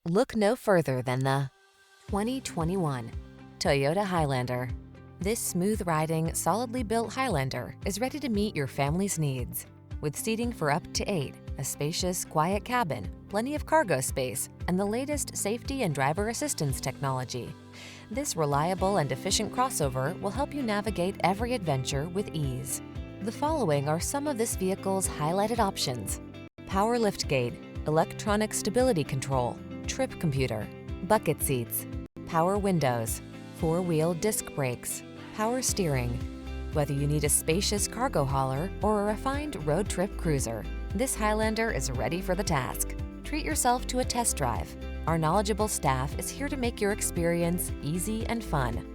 Look no further than the 2021 Toyota Highlander. This smooth-riding, solidly built Highlander is ready to meet your family's needs. With seating for up to 8, a spacious, quiet cabin, plenty of cargo space, and the latest safety and driver assistance technology, this reliable and efficient crossover will help you navigate every adventure with ease. The following are some of this vehicle's highlighted options: power liftgate, electronic stability control, trip computer, bucket seats, power windows, 4-wheel disc brakes, power steering. Whether you need a spacious cargo hauler or a refined road trip cruiser, this Highlander is ready for the task. Treat yourself to a test drive. Our knowledgeable staff is here to make your experience easy and fun.